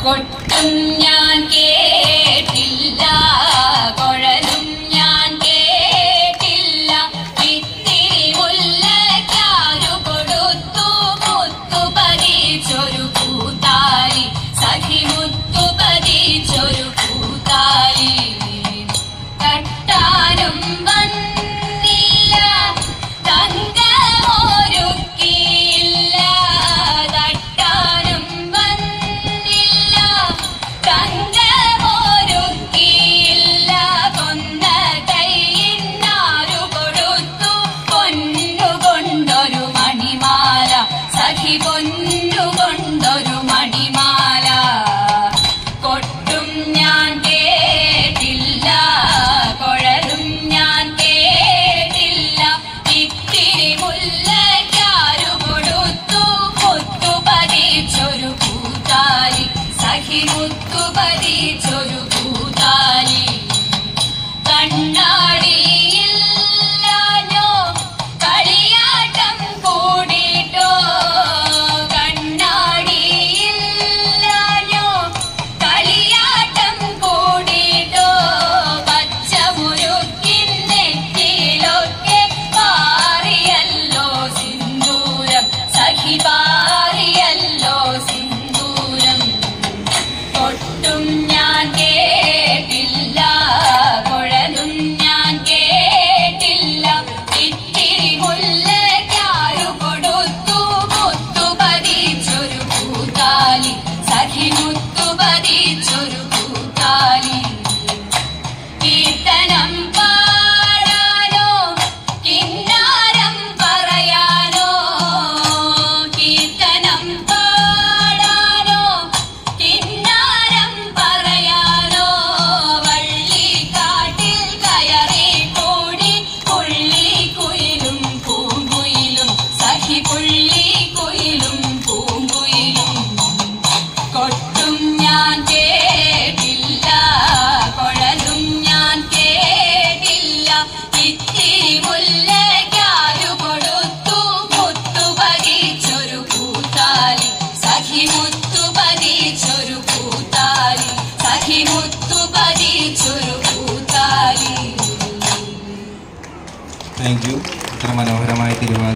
കൊട്ടും ഞാൻ കേട്ടില്ല, കുഴലും ഞാൻ കേട്ടില്ല. ഇത്തിരി മുല്ലയ്ക്കാരു കൊടുത്തു മുത്തു പതിച്ചൊരു പൂത്താലി, സഖി മുത്തു പതിച്ചൊരു പൂത്താലി. തട്ടാനും വന്നില്ല, തങ്കമൊരുക്കിയില്ല. തട്ടാനും വന്നില്ല, തങ്കമൊരുക്കിയില്ല. കൊന്ന കൈയിന്നാരു കൊടുത്തു പൊന്നുകൊണ്ടൊരു മണിമാല, സഖി പൊന്നുകൊണ്ടൊരു മണിമാല. കൊട്ടും ഞാൻ കേട്ടില്ല, കുഴലും ഞാൻ കേട്ടില്ല. ഇത്തിരി മുല്ലയ്ക്കാരു കൊടുത്തു മുത്തു പതിച്ചൊരു പൂത്താലി, സഖി മുത്തു പതിച്ചൊരു പൂത്താലി. കണ്ണാടിയില്ലാഞ്ഞോ കളിയാട്ടം കൂടിട്ടോ, കണ്ണാടിയില്ലാഞ്ഞോ കളിയാട്ടം കൂടിട്ടോ. പച്ചമുരുക്കിൻ നെറ്റിയിലൊക്കെ പാറിയല്ലോ സിന്ദൂരം, സഖി പാറിയല്ലോ സിന്ദൂരം. കൊട്ടും ഞാൻ കേട്ടില്ല, കുഴലും ഞാൻ കേട്ടില്ല. ഇത്തിരി മുല്ലയ്ക്കാരു കൊടുത്തു മുത്തു പതിച്ചൊരു പൂത്താലി, സഖി മുത്തു പതിച്ചൊരു പൂത്താലി. കീർത്തനം പാടാനോ കിന്നാരം പറയാനോ, കീർത്തനം പാടാനോ കിന്നാരം പറയാനോ. വള്ളിക്കാട്ടിൽ കയറി കൂടി പുള്ളിക്കുയിലും പൂങ്കുയിലും, സഖി പുള്ളിക്കുയിലും പൂങ്കുയിലും. കൊട്ടും ഞാൻ കേട്ടില്ല, കുഴലും ഞാൻ കേട്ടില്ല. ഇത്തിരി മുല്ലയ്ക്കാരു കൊടുത്തു മുത്തു പതിച്ചൊരു പൂത്താലി, സഖി മുത്തു പതിച്ചൊരു പൂത്താലി, സഖി മുത്തു പതിച്ചൊരു പൂത്താലി. Thank you. ഇത്ര മനോഹരമായ തിരുവാതിര